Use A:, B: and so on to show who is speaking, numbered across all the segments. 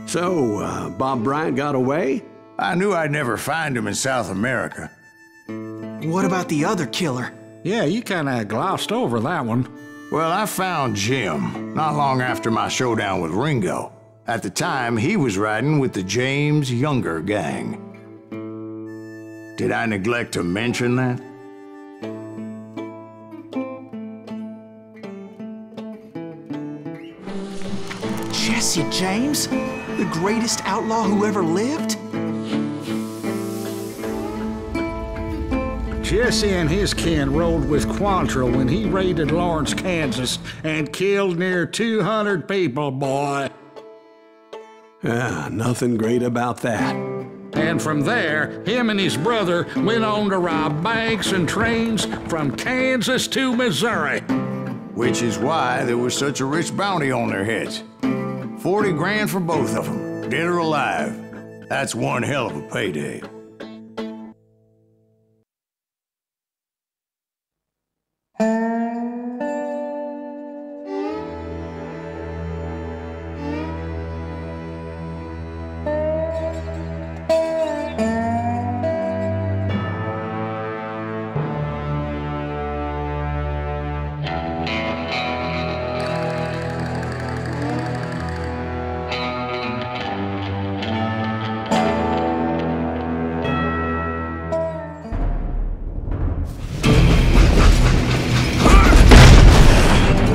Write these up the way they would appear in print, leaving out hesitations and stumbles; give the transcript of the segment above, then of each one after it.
A: So, Bob Bryant got away?
B: I knew I'd never find him in South America.
C: What about the other killer?
D: Yeah, you kinda glossed over that one.
B: Well, I found Jim not long after my showdown with Ringo. At the time, he was riding with the James Younger gang. Did I neglect to mention that?
C: Jesse James? The greatest outlaw who ever lived?
D: Jesse and his kin rode with Quantrill when he raided Lawrence, Kansas, and killed near 200 people, boy.
A: Ah, nothing great about that.
D: And from there, him and his brother went on to rob banks and trains from Kansas to Missouri.
B: Which is why there was such a rich bounty on their heads. 40 grand for both of them, dead or alive. That's one hell of a payday.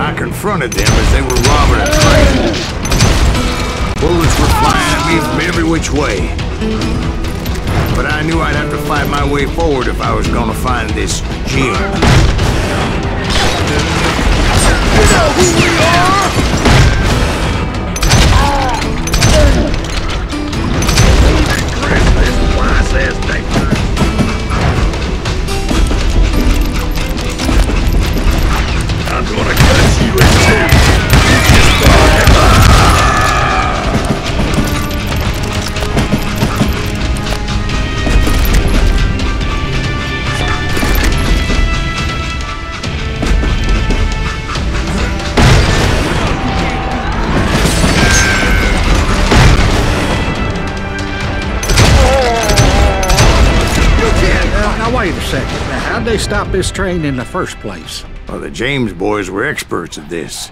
B: I confronted them as they were robbing a train. Bullets were flying at me from every which way. But I knew I'd have to fight my way forward if I was gonna find this Jim. You know who we are? I'm gonna cut you in two.
D: Now wait a second. Now, how'd they stop this train in the first place?
B: Well, the James boys were experts at this.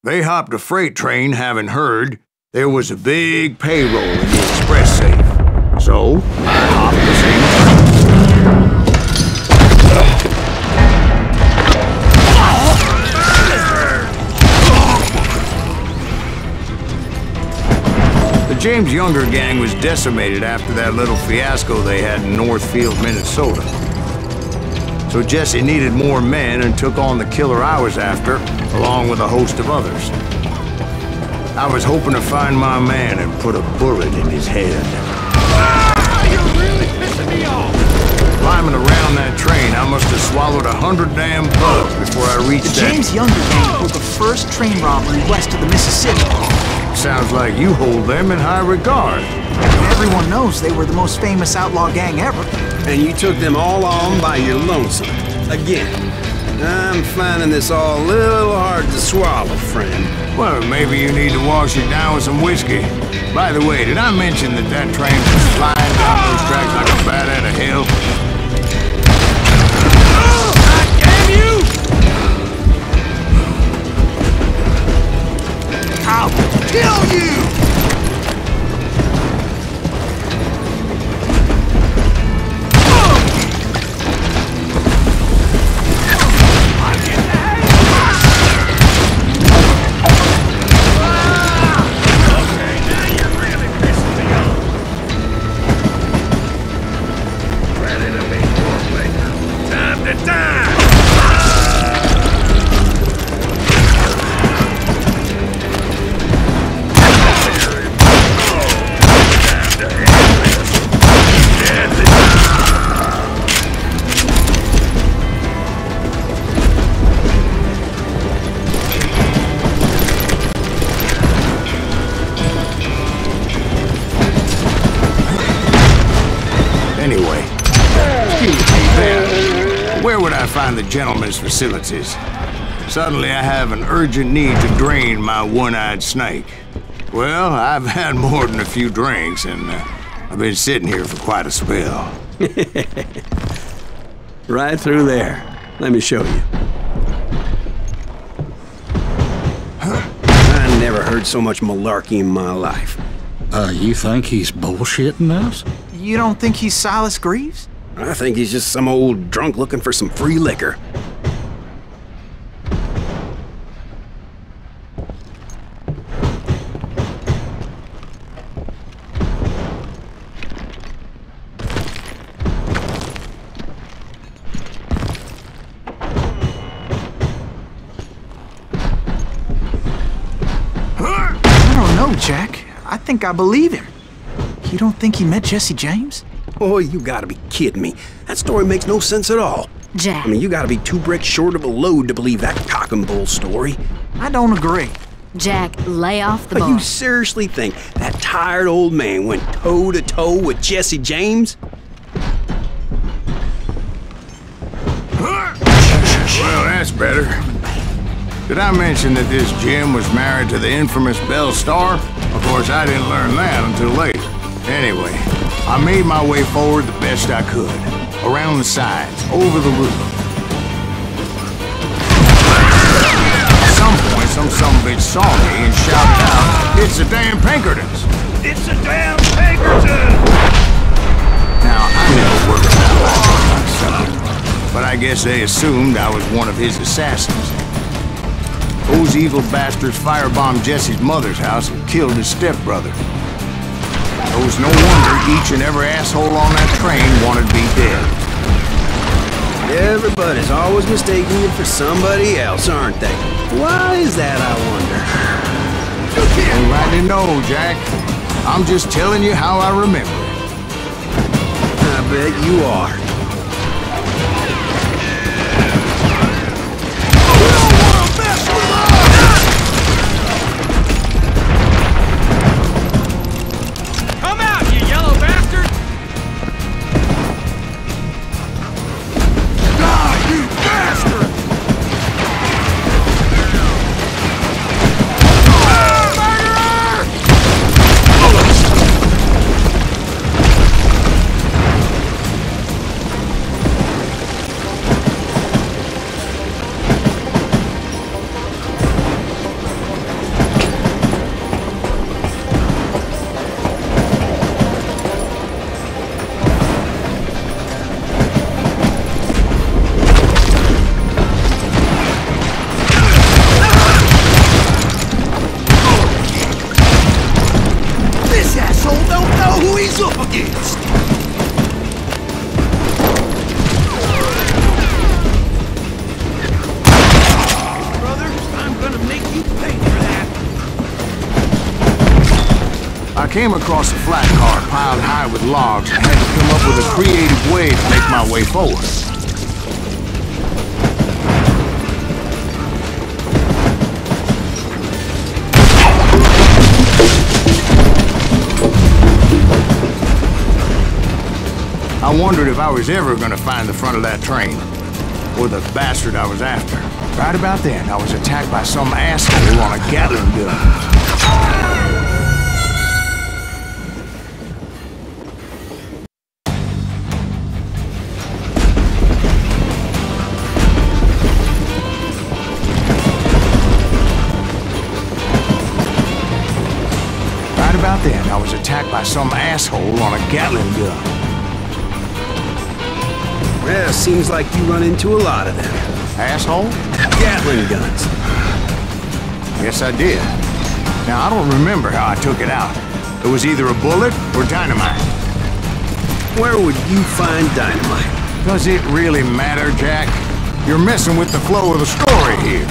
B: They hopped a freight train having heard there was a big payroll in the express safe. So, I hopped the same train. The James Younger gang was decimated after that little fiasco they had in Northfield, Minnesota. So Jesse needed more men and took on the killer I was after, along with a host of others. I was hoping to find my man and put a bullet in his head.
D: Ah, you're really pissing me off!
B: Climbing around that train, I must have swallowed 100 damn bugs before I reached
C: The
B: that...
C: James Younger gang pulled the first train robbery west of the Mississippi.
B: Sounds like you hold them in high regard.
C: Everyone knows they were the most famous outlaw gang ever.
A: And you took them all on by your lonesome. Again. I'm finding this all a little hard to swallow, friend.
B: Well, maybe you need to wash it down with some whiskey. By the way, did I mention that that train was flying down those tracks like a bat out of hell?
C: God damn you! I'll kill you!
B: Ready to would I find the gentleman's facilities? Suddenly I have an urgent need to drain my one-eyed snake. Well, I've had more than a few drinks, and I've been sitting here for quite a spell.
A: Right through there. Let me show you. I never heard so much malarkey in my life.
D: You think he's bullshitting us?
C: You don't think he's Silas Greaves?
A: I think he's just some old drunk looking for some free liquor.
C: Jack, I think I believe him. You don't think he met Jesse James?
A: Oh, you gotta be kidding me. That story makes no sense at all.
E: Jack.
A: I mean, you gotta be 2 bricks short of a load to believe that cock and bull story.
C: I don't agree.
E: Jack, lay off the
A: But
E: bar.
A: you seriously think that tired old man went toe-to-toe with Jesse James?
B: Well, that's better. Did I mention that this Jim was married to the infamous Belle Starr? Of course, I didn't learn that until later. Anyway, I made my way forward the best I could. Around the sides, over the roof. At some point, some bitch saw me and shouted out, "It's the damn Pinkertons!"
F: It's a damn Pinkerton!
B: Now, I never worked out like that, but I guess they assumed I was one of his assassins. Those evil bastards firebombed Jesse's mother's house and killed his stepbrother. It was no wonder each and every asshole on that train wanted to be dead.
A: Everybody's always mistaking you for somebody else, aren't they? Why is that, I wonder?
B: Don't rightly know, Jack. I'm just telling you how I remember it.
A: I bet you are.
B: I came across a flat car piled high with logs and had to come up with a creative way to make my way forward. I wondered if I was ever going to find the front of that train, or the bastard I was after. Right about then, I was attacked by some asshole on a Gatling gun. Then I was attacked by some asshole on a Gatling gun.
A: Well, seems like you run into a lot of them.
B: Asshole?
A: Gatling guns.
B: Yes, I did. Now, I don't remember how I took it out. It was either a bullet or dynamite.
A: Where would you find dynamite?
B: Does it really matter, Jack? You're messing with the flow of the story here.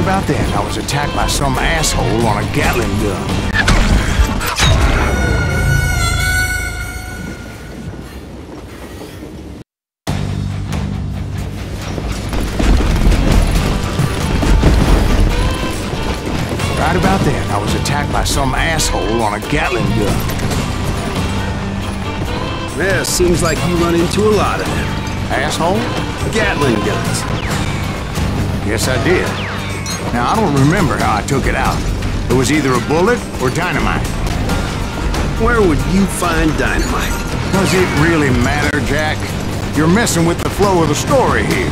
B: about that, I was attacked by some asshole on a Gatling gun. Right about then, I was attacked by some asshole on a Gatling gun.
A: Yeah, seems like you run into a lot of them.
B: Asshole?
A: Gatling guns.
B: Yes, I did. Now, I don't remember how I took it out. It was either a bullet or dynamite.
A: Where would you find dynamite?
B: Does it really matter, Jack? You're messing with the flow of the story here.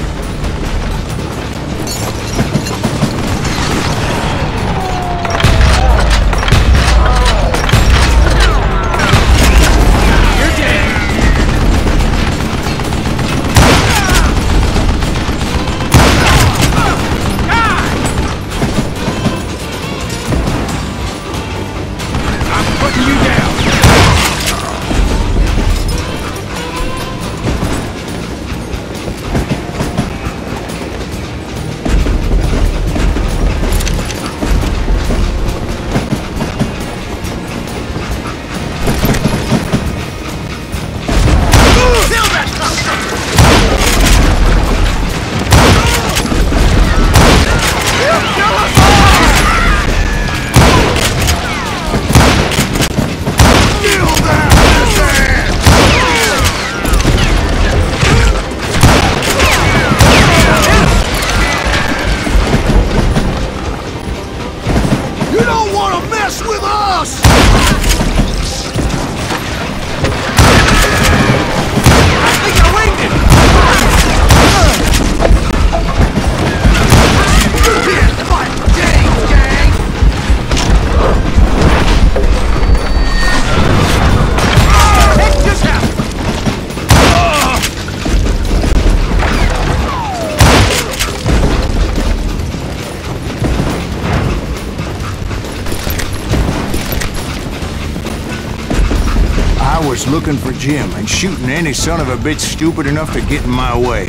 B: Looking for Jim and shooting any son of a bitch stupid enough to get in my way.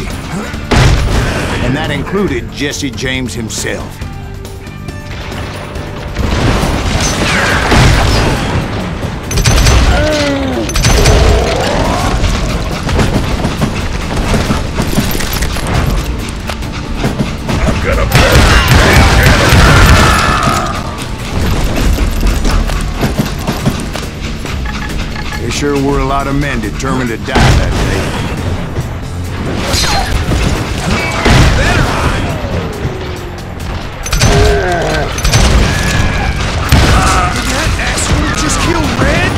B: And that included Jesse James himself. Sure were a lot of men determined to die that day.
F: That asshole just killed Red?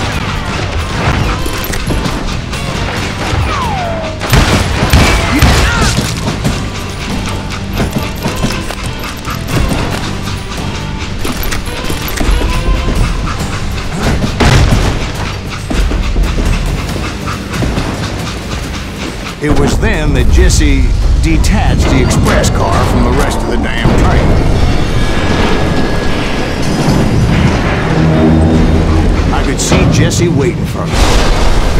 B: It was then that Jesse detached the express car from the rest of the damn train. I could see Jesse waiting for me,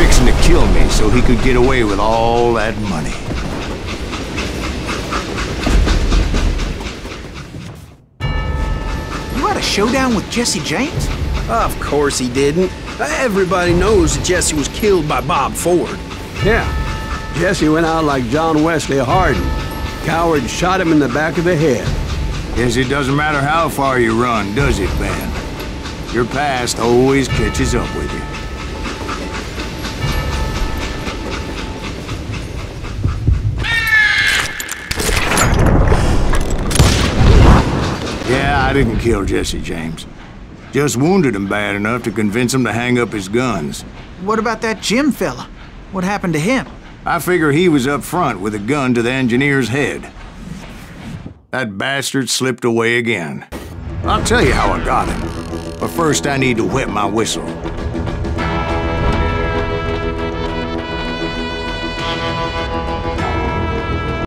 B: fixing to kill me so he could get away with all that money.
C: You had a showdown with Jesse James?
A: Of course he didn't. Everybody knows that Jesse was killed by Bob Ford.
G: Yeah. Jesse went out like John Wesley Hardin. Coward shot him in the back of the head.
B: Guess it doesn't matter how far you run, does it, Ben? Your past always catches up with you. Yeah, I didn't kill Jesse James. Just wounded him bad enough to convince him to hang up his guns.
C: What about that Jim fella? What happened to him?
B: I figure he was up front with a gun to the engineer's head. That bastard slipped away again. I'll tell you how I got him. But first I need to wet my whistle.